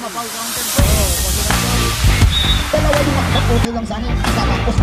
ma-foul counted po. Dalawa yung makapag-puso lang sana yung isa tapos.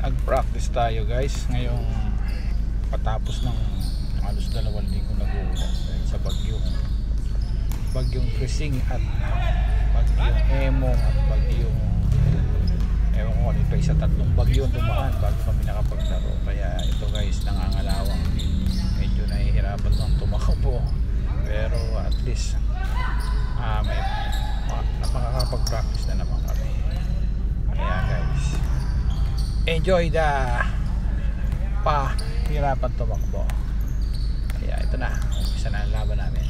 Nag-practice tayo guys ngayong patapos ng halos 2 linggo nag-uulan sa bagyong Krising at bagyong Emong at bagyong ewan ko ano pa, 3 bagyo dumaan bago kami nakapaglaro. Kaya ito guys, nangangalawang, medyo nahihirapan lang tumakbo, pero at least may makakapag-practice na naman kami. Kaya guys, enjoy the pahirapan tumakbo. Kaya ito na, umpisa na ang laban namin.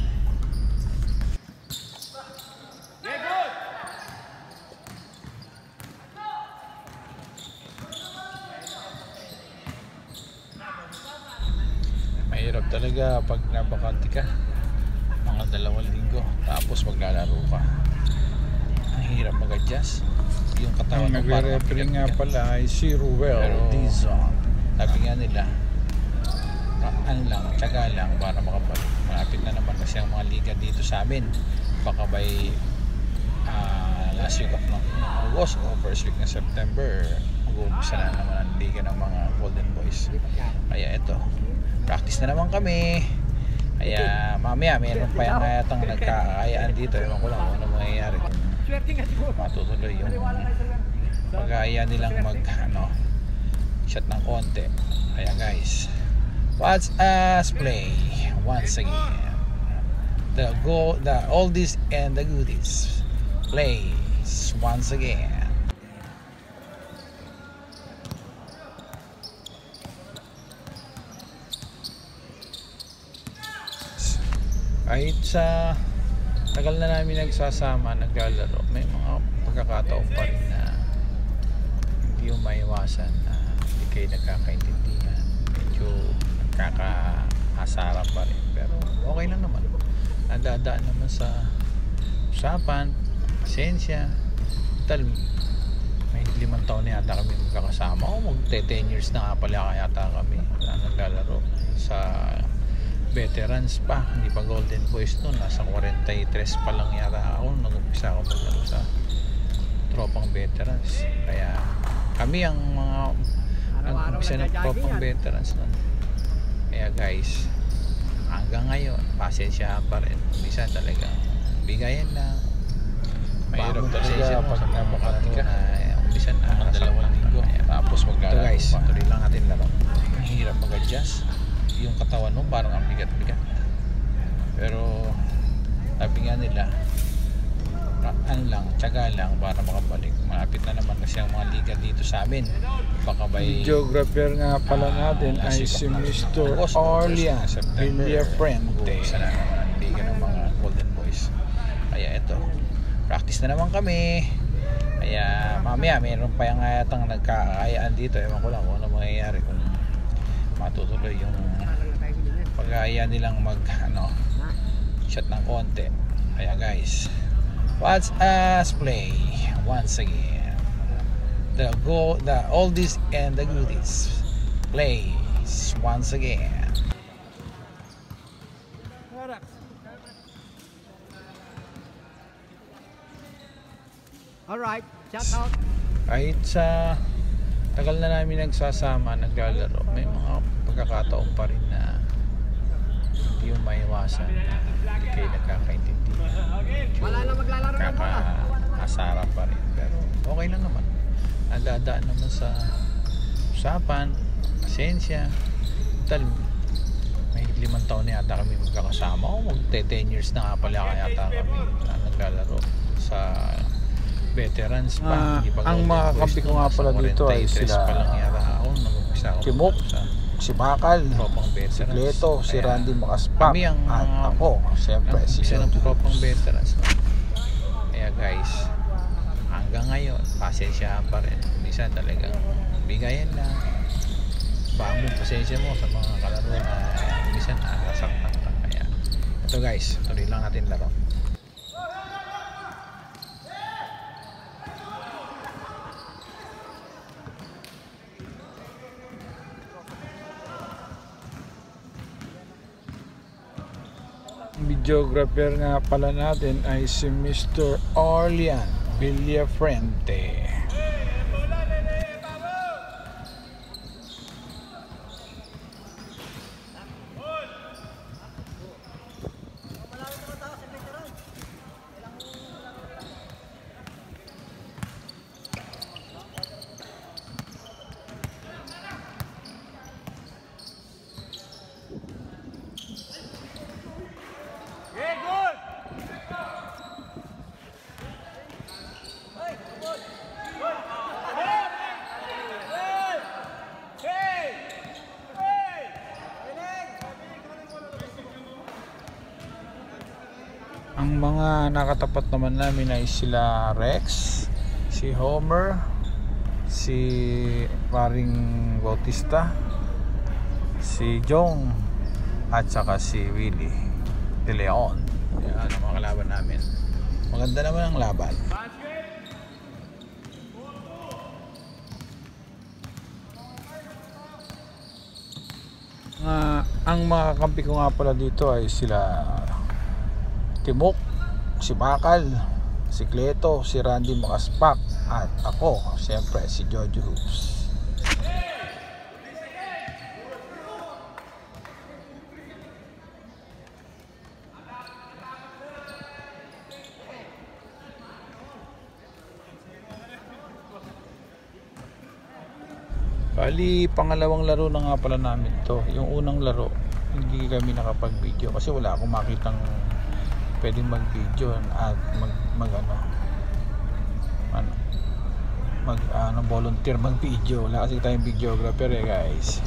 Mahirap talaga pag nabakante ka mga 2 linggo tapos maglalaro ka. Ang hirap mag-adjust. Yung katawan ng nagre-referee nga pala ay si Ruel Dizon. Sabi nga nila, ano lang, tsaga lang para makabalik. Malapit na naman kasi ang mga liga dito sa amin. Baka by last week of August o first week ng September, mag-uumpisa na naman ang liga ng mga Golden Boys. Kaya ito, practice na naman kami. Kaya mamaya mayroon pa yung yatang nagkakayaan dito. Ewan ko lang kung ano mangyayari. Matutuloy yung pag-aaya nilang shot ng konti. Kaya guys, watch us play once again. The oldies and the goodies plays once again. Kahit sa tagal na namin nagsasama, naglalaro, may mga pagkakataon pa rin na hindi yung maiwasan na hindi kayo nagkakaintindihan, medyo nagkakahasaran pa rin, pero okay lang naman, nadadaan naman sa usapan, pasensya. Tal, may 5 taon na yata kami magkakasama, o mag 10 years na nga pala yata kami na naglalaro sa veterans pa, hindi pa Golden Boys noon. Nasa 43 pa lang yata ako, nag-umpisa ako maglaro sa tropang veterans. Kaya kami ang mga nag-umpisa ng tropang veterans noon. Kaya guys, hanggang ngayon pasensya pa rin, minsan talagang bigayan lang, mahirap talaga pag napakati ka, umpisa na 2 linggo tapos maglalaro. Guys, tuloy lang natin laro. Ang hirap mag-adjust, yung katawan mo parang ang bigat-bigat, pero sabi nga nila, ano lang, tsaga lang para makabalik. Malapit na naman kasi ng mga liga dito sa amin. Baka by Geographer nga pala natin ay si Mr. Orlean Villafuerte. Isa na naman ang liga ng mga Golden Boys. Kaya ito, practice na naman kami. Kaya mamaya mayroon pa yung yatang nagkakaayaan dito. Ewan ko lang kung ano mangyayari, kung matutuloy yung pag-aaya nilang shot ng konti. Kaya guys, watch us play once again. The oldies and the goodies plays once again. Alright, shout out. Kahit sa tagal na namin nagsasama, naglalaro, may mga pagkakataon pa rin na hindi yung maiwasan na hindi kayo nagkakaintindihan. Wala na maglalaro ng bola. Kaka-asara pa rin. Pero okay lang naman. Nadadaan naman sa usapan, pasensya. Tal, may 5 taon na yata kami magkakasama. O magte-10 years na nga pala yata kami na naglalaro sa veterans pa. Hindi pa Ang Golden mga Boys kampi ko nga pala dito ay 43 sila pa lang yata ako. Nag-umpisa ako Timok, sa si Bakal, tropang si veterans. Cleto, si Kaya Randy Makaspak, kami ang at ako, siyempre si isa ng Jojo. tropang veterans. Kaya guys, hanggang ngayon pasensyahan pa rin. Minsan talagang bigayan lang. Baka mo pasensya mo sa mga kalaro na minsan nakakasaktan ka. Kaya ito guys, tuloy lang natin laro. Videographer nga pala natin ay si Mr. Orlean Villafuerte. Ang mga nakatapat naman namin ay sila Rex, si Homer, si Paring Bautista, si Jong, at saka si Willie De Leon. Yan ang mga kalaban namin. Maganda naman ang laban. Ang mga kampi ko nga pala dito ay sila Timok, si Bakal, si Cleto, si Randy Makaspak, at ako, siyempre si Jojo Hoops. Bali, pangalawang laro na nga pala namin to. Yung unang laro, hindi kami nakapag-video kasi wala akong makitang pwedeng mag-video at volunteer mag-video. Wala kasi tayong videographer guys.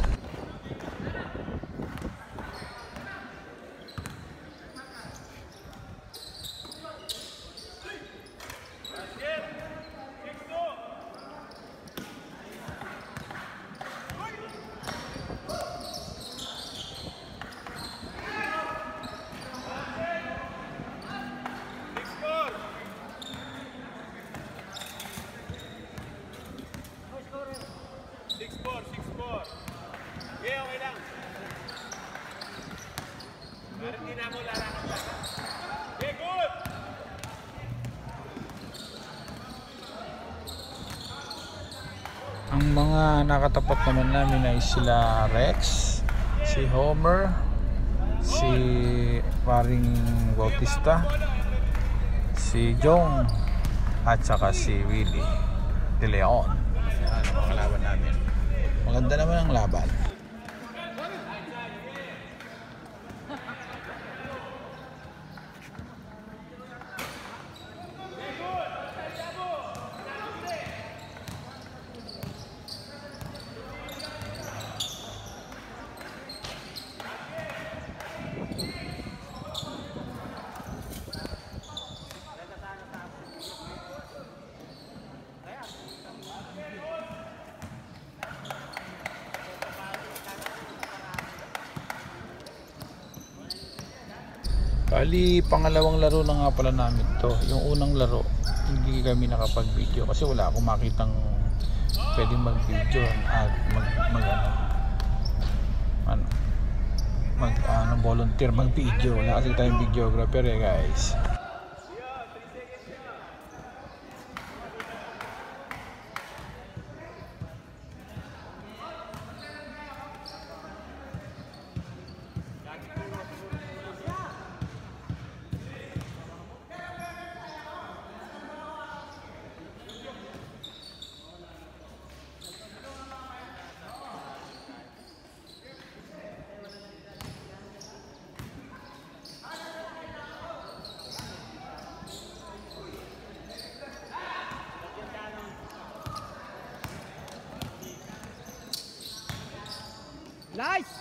Ang mga nakatapat naman namin ay sila Rex, si Homer, si Paring Bautista, si Jong, at saka si Willie De Leon. Yan ang mga kalaban namin. Maganda naman ang laban. Bali, pangalawang laro na nga pala namin to. Yung unang laro, hindi kami nakapag-video kasi wala akong makitang pwedeng mag-video at volunteer mag-video. Wala kasi tayong videographer guys. Nice!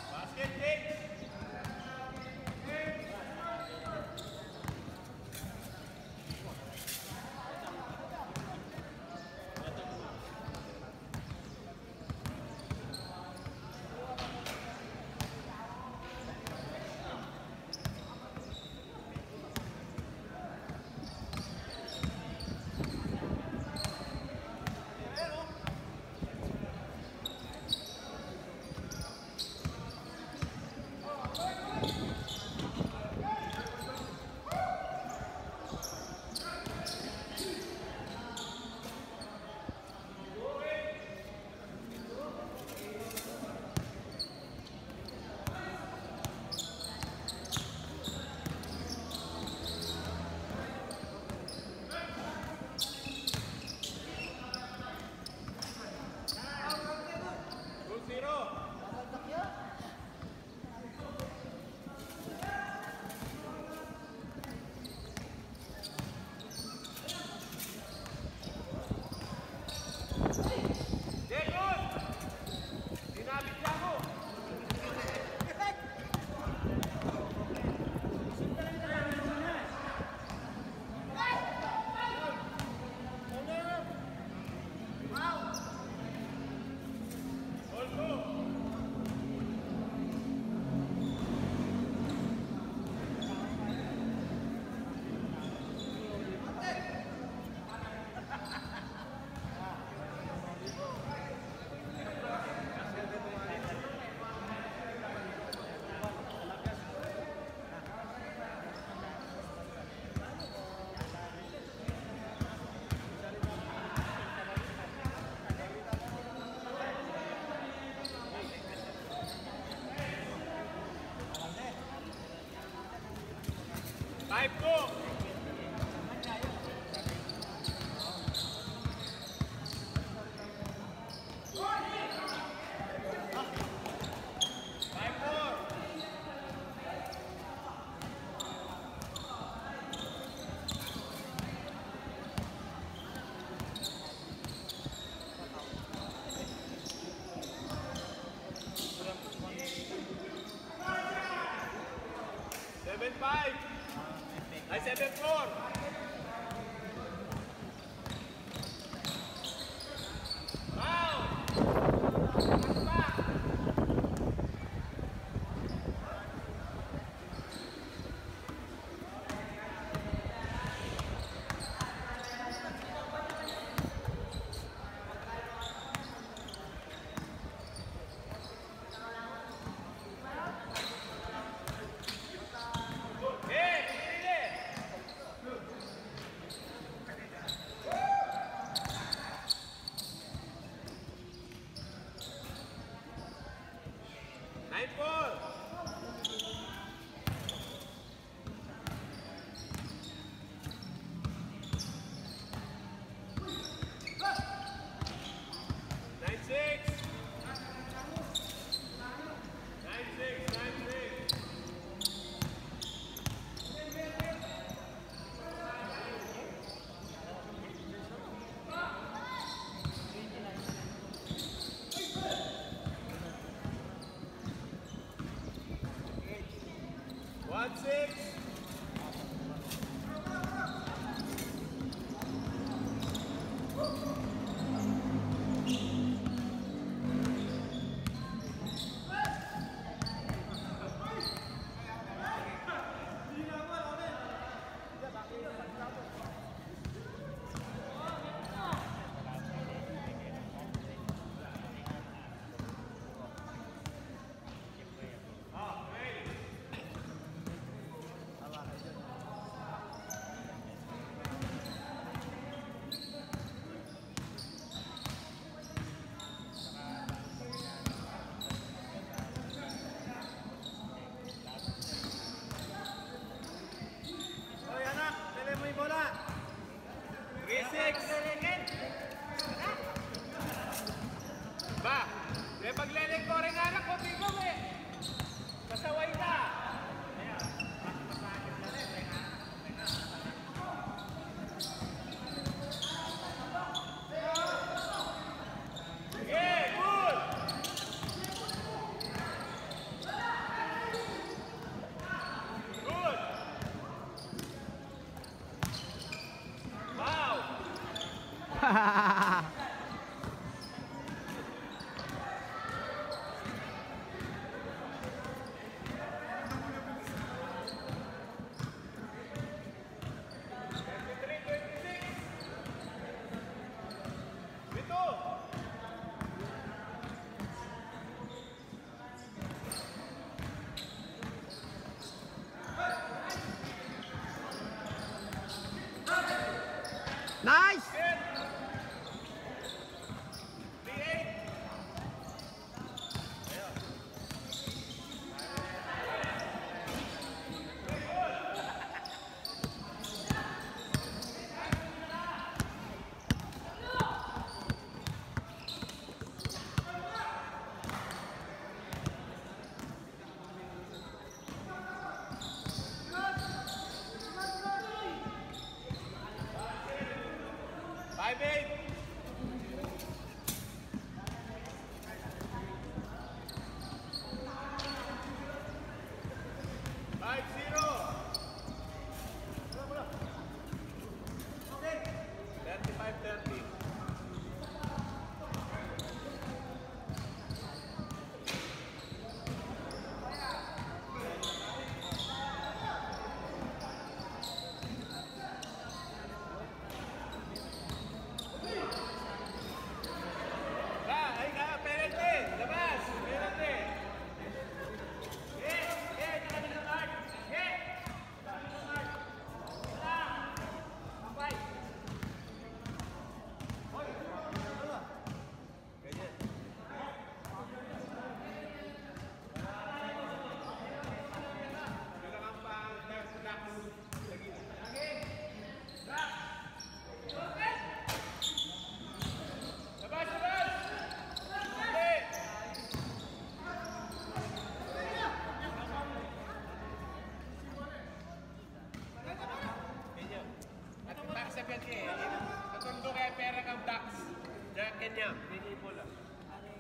niya. Hindi bola.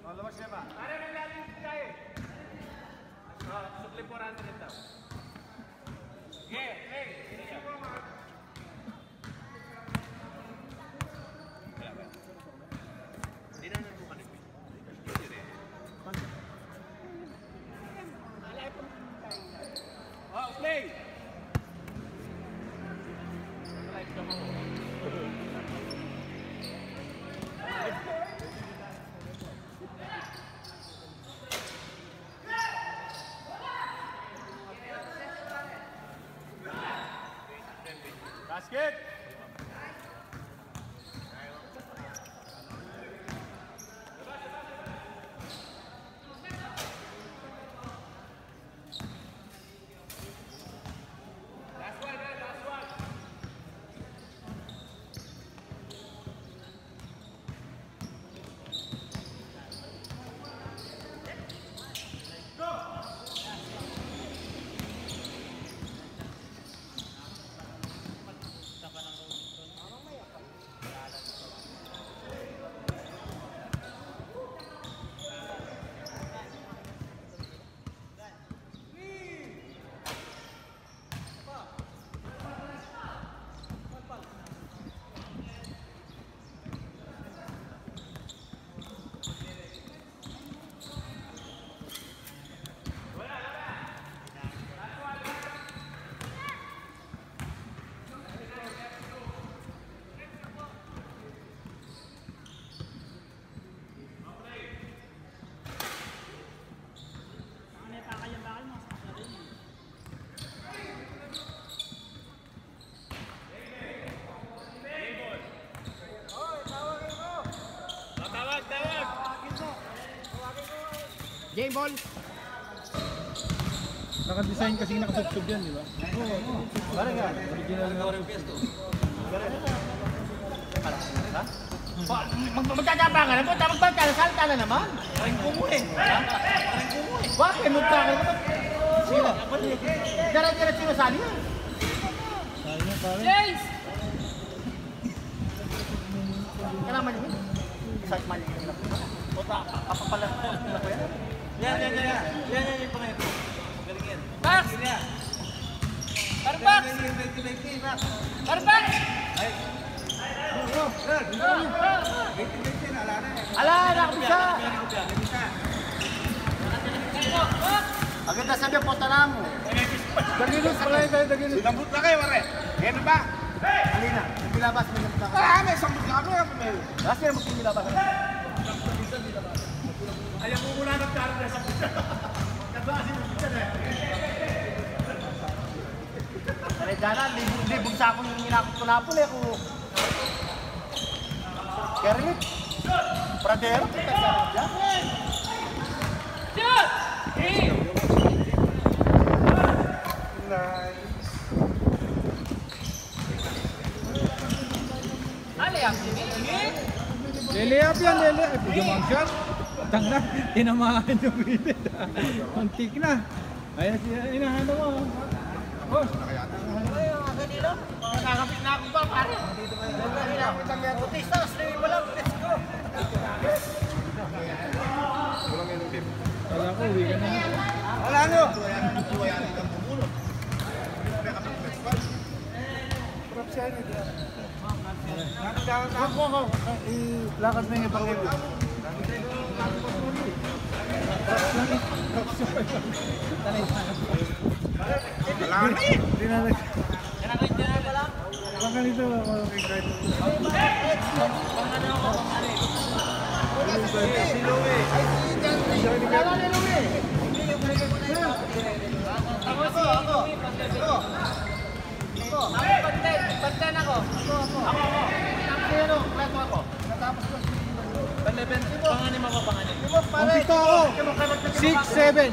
Oh, labas niya ba? Para na natin tayo. Oh, supli 400 daw. Yeah, hey. Hindi na nabukan ito. Oh, play! Basket! Game ball. Naka-design kasi nakasubsob yan, di ba? Oo. Parang nga. Original na. Magtatapa ka na po, tapos salta na naman. Parang kumuhin. Bakit? Magkakaroon naman. Sino? Dara-dara sino sali yan? Sali na pare. Jace! Kailangan yun. Isang mali na po. O kapapalan ko na po yan. Yan yung pangayot. Magaling yan. Max! Parbax! Parbax! Ala, nakapisa! Agad na sabi, punta na mo. Dagilos pala yun tayo, dagilos. Sinambut na kayo, pare. Yan na ba? Halina, bilabas mo na kayo. Ah, may sambut na ako. Last year, magpilabas. Ayaw mo muna nagkaroon na sa pisa. Kabasin mo pisa na. Pare, dana, libog sa akong inakot ko na po na ako. Kermit. Pradero, kita sa radya. Shoot! Nice. Aliyam, sige. Lele-up yan, lele-up. Pujamang shot. Tangna, tinamaan yung pilit. Antik na. Ayan siya, inahano mo. Oh, Ganilo? Nakakapit na ako ba, pare? Putista, streaming mo lang. Let's go! wala ko, uwi ka na. Wala nyo! Lakad na yung ipangin. Baka nito Panten ako. Ako. Natapos ko. Panganim ako, panganim. Dito ako. 6-7.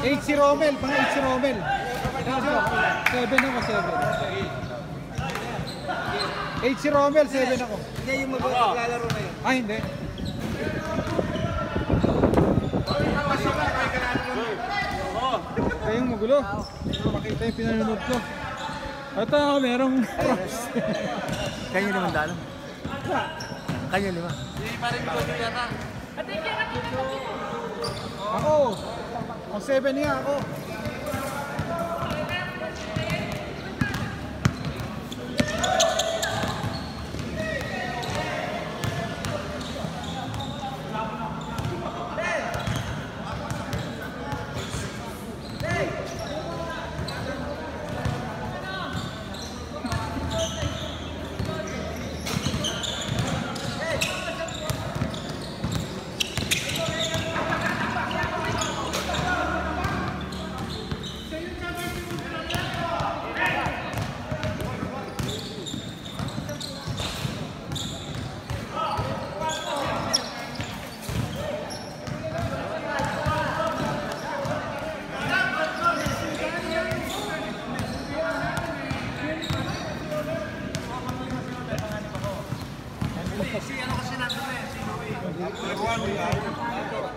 8 si Romel, pang 8 si Romel. 7 ako, 7. 8 si Romel, 7 ako. Hindi yung maglalaro na yun. Ay, hindi. Kayong magulo. Makita yung pinanonood ko. Ito ako, merong props. Kanya 500. Kanya 5. Ako. Ang 7 niya ako.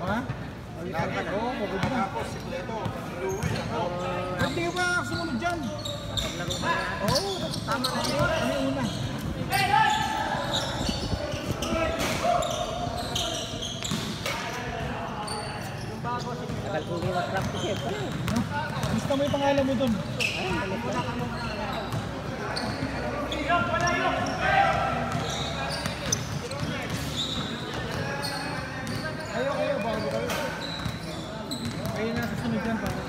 Ha? Oo, maganda. Hindi ba sumunod dyan? Oo, tama na yun. Ano yung una? Tagal kong hindi mag-practice eh. Gusto mo yung pangalan mo dun? Kayo, bago kayo. Kayo na sa sunod dyan, para.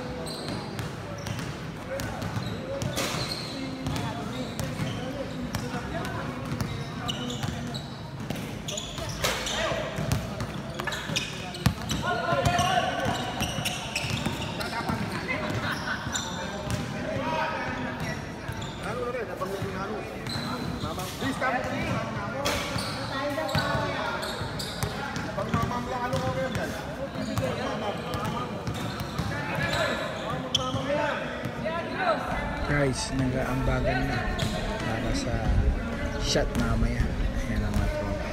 Guys, nag-aambagan na para sa shot mamaya. Ayan ang mga tropa.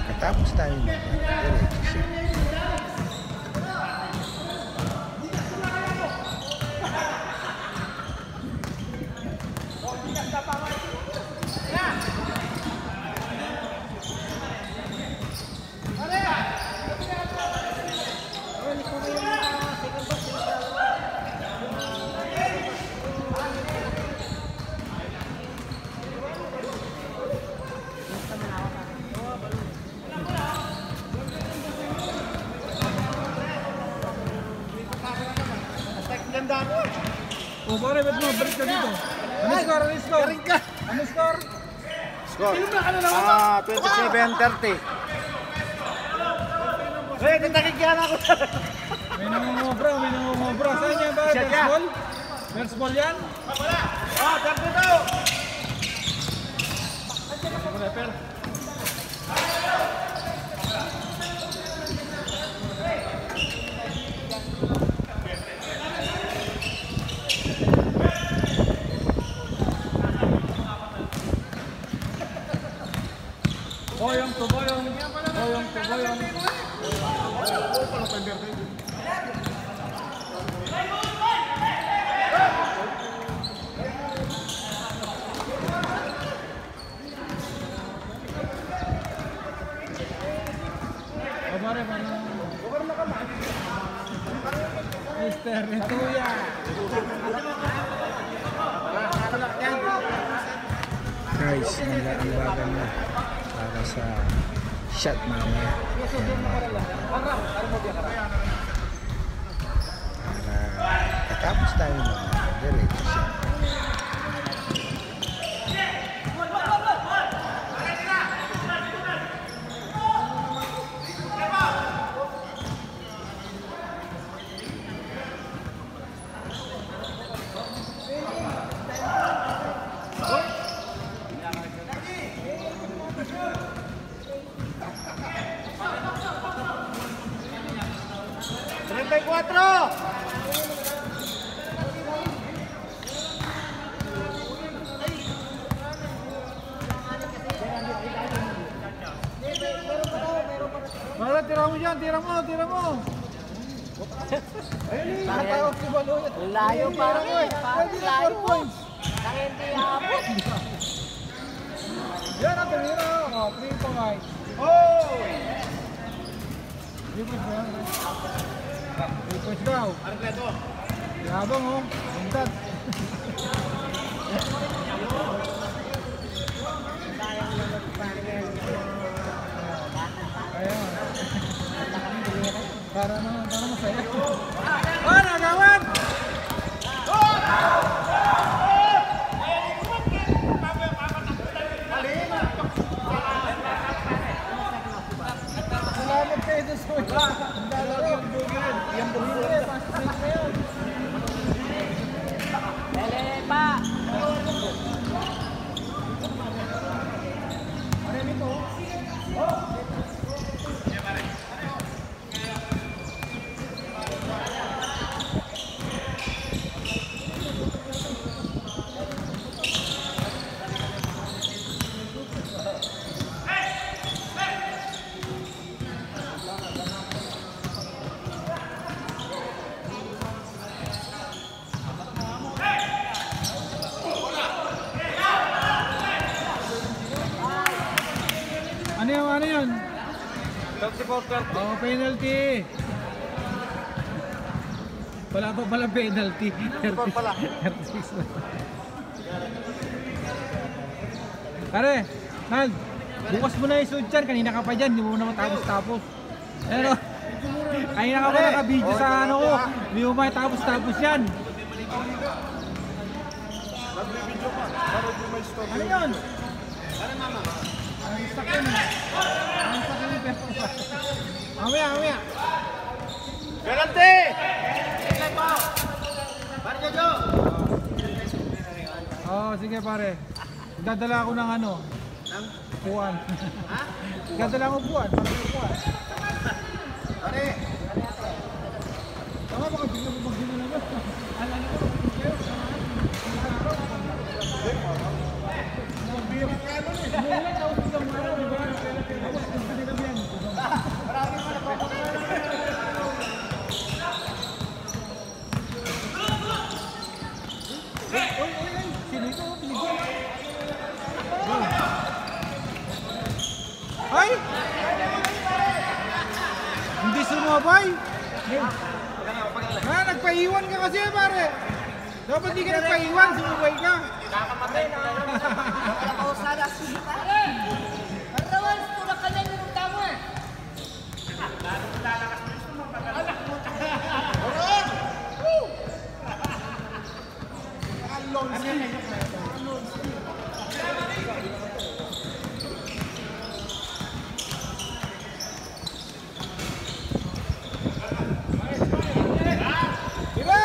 Katapos tayo na diretso siya. Ganda ako. O pare, ba't mo? Balik ka dito. Ano score? Ano score? Ano score? Score. 27-30. Hey, nagkakigyan ako. May nangungobra, may nangungobra. Saan yan ba? Siya, First siya. ball? First ball yan? Ah, tapos daw. Boyong to boyong. Boyong to boyong. O pare, parang Mister Retuya. Guys, nag-aambagan na para sa shot mamaya. Para katapos tayo na diretso siya. Para tira mo dyan, tira mo. Ayun, nakatawag si Baluyot. Layo parang eh. Pwede na 4 points. hindi aabot. Yan ang tumira. O, 3 points. Oh! 3 points ba yan? 3 points daw. Anong kleto? Yabang oh. Bungtad. Ayan. Para masaya. Oh, nagawan! Salamat kayo doon sa mga. Ang lalaki yung bugin. Yung bugin. Fast break na yun. Lele pa. Ano yun? Oh, penalty. Wala pa pala penalty. 36 pala. Pare, Nald, bukas mo na yung suit dyan. Kanina ka pa dyan, hindi mo na matapos-tapos. Ano? Kanina ka pa naka-video sa ano ko. Hindi mo matapos-tapos yan. Ano yun? Ang sakin. Ang sakin yung peso. Mamaya. Penalty! Kleto! Pare Jojo! Oo, sige pare. Dadala ako ng ano? Upuan. Ha? Dadala ako upuan. Upuan. Pare! Tama baka bigla mo mag-gina naman. Alam ko, kayo. Magbira ka nun eh. Mula ka ako sa mga araw, diba? Tapos gusto nila yan. Marami mo nagpapakulan. Oy, sino ito? Piniguan. Ay! Hindi sumabay. Nagpaiwan ka kasi pare. Dapat di ka nagpaiwan, sumabay ka. Kakamatay na. Nakakausada sila. Arawan, tulak ka na yung tamo eh. Diba?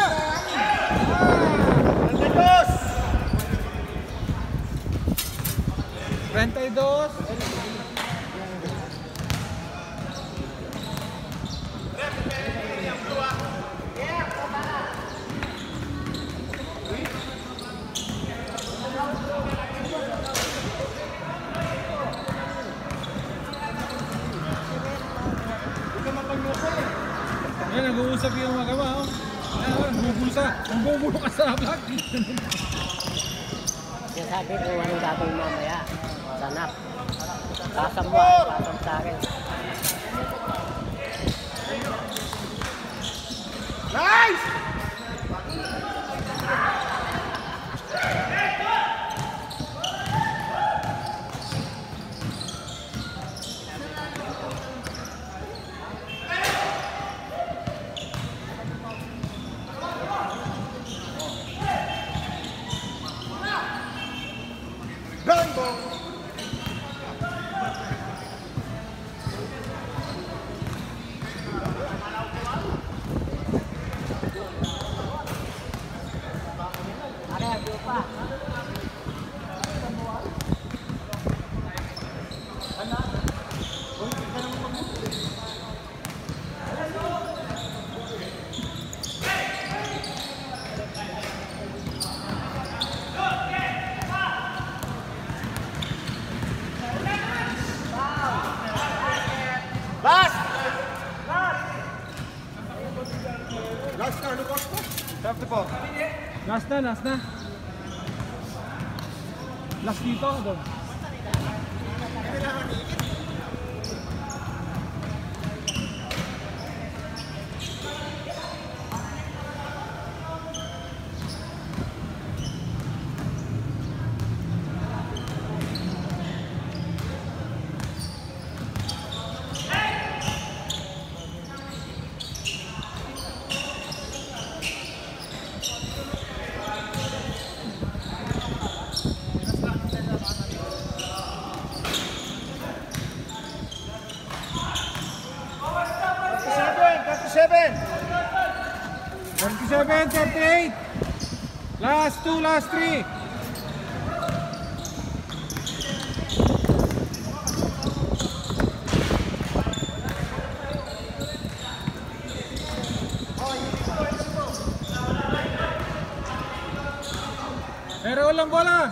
32. Yan, nag-uusap yung magama, oh. Nagbubulo ka sa vlog. Sabi ko anong gagawin mamaya. Sanap. Sasambuhan, pasam sa akin. Nice! Last! Last na, ano ko? 34. Last na. Last dito, doon. Seven, 38. Last 2, last 3. Pero walang bola.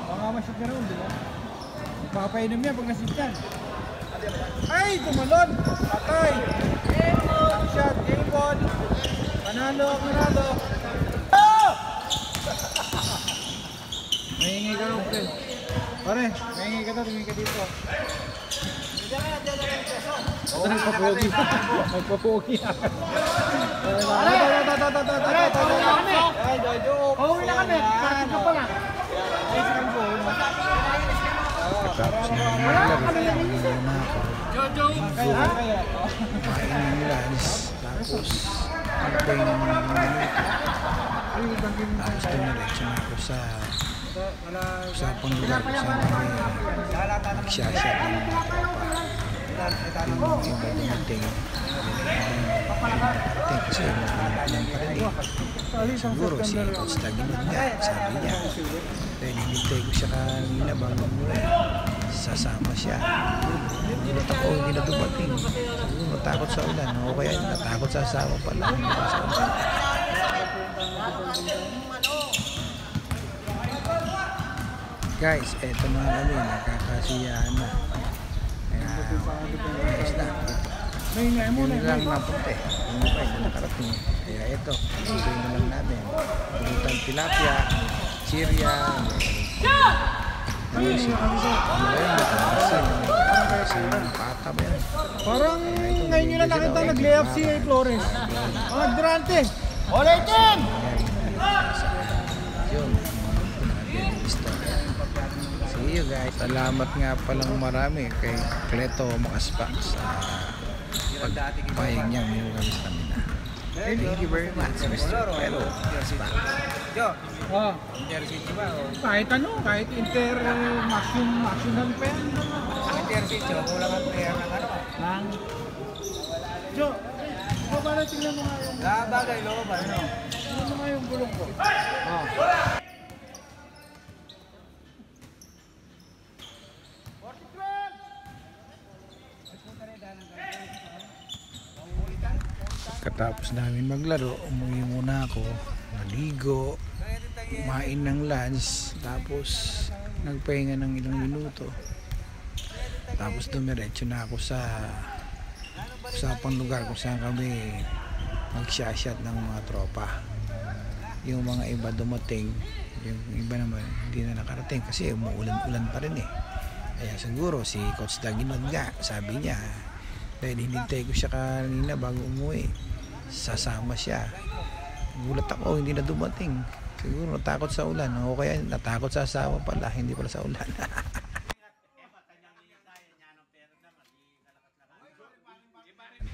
Baka masyot na rin, di ba? Magpapainom yan pag nasit yan. Ay, tumalon. Patay. Shot, game ball. Manalo. Oh! Mahingi ka rin, friend. Pare, mahingi ka na, tumingin ka dito. Ito nagpapogi. Nagpapogi. Pauwi na kami. Parang ka pala. Tapos na Jojo! Kaya kumain ng lunch. Tapos nagpay ng mga tapos dumiretso na ako sa usapang lugar kung saan kami magsiyasyat ng mga tropa. Yung iba dumating kasi magpapalang pa rin eh. Siguro si Coach Taginod nga, sabi niya dahil hinintay ko siya kanina bago mula sasama siya. Gulat ako, hindi na dumating. Siguro natakot sa ulan o kaya natakot sa asawa pala. Guys, eto na kami, nakakasiyahan na. Ayos na. Yun lang napunti. Yung iba, hindi nakarating. Kaya ito, enjoy na lang natin. Pulutan tilapia, chirya, parang ngayon nyo na nakita nag-layup si Flores. Mga durante. Ulitin! Yun, see you guys. Salamat nga palang marami kay Cleto Makaspak sa pagpahing niya ngayon kami sa kanila. Thank you very much, Mr. Cleto Makaspak. Kahit ano, kahit international pa yan. Intersitio, kulang ang player ng ano? Lang. Jo, para tingnan mo nga yung... Bagay, loob ba? Ano? Tingnan mo nga yung gulong ko. Katapos namin maglaro, umuwi muna ako, naligo, kumain ng lunch, tapos nagpahinga ng ilang minuto. Tapos dumiretso na ako sa usapang lugar kung saan kami magsiyasyat ng mga tropa. Yung mga iba dumating, yung iba naman hindi na nakarating kasi umuulan-ulan pa rin eh. Kaya siguro si Coach Taginod nga, sabi niya, dahil hinintay ko siya kanina bago umuwi, sasama siya. Gulat ako, hindi na dumating. Siguro natakot sa ulan o kaya natakot sa asawa pala, hindi pala sa ulan.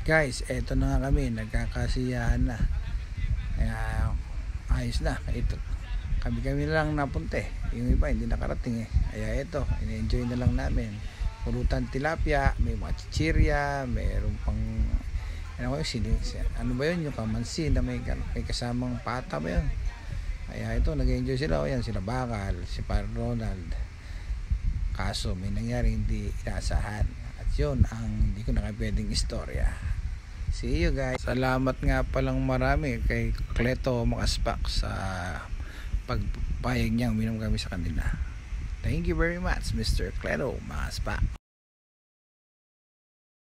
Guys, eto na nga kami, nagkakasiyahan na. Kaya ayos na. Ito, kami lang napunte. Yung iba hindi nakarating eh. Kaya ito, in-enjoy na lang namin. Pulutan tilapia, may mga chichirya, mayroon pang ano ba yun, yung kamansi na may kasamang pata ba yun. Kaya ito, nag-enjoy sila. O yan, sila Bakal, si Par Ronald. Kaso may nangyari hindi inaasahan. At yun ang hindi ko nakapwedeng istorya. See you guys. Salamat nga palang marami kay Cleto Makaspak sa pagpayag niyang uminom kami sa kanila. Thank you very much, Mr. Cleto Makaspak.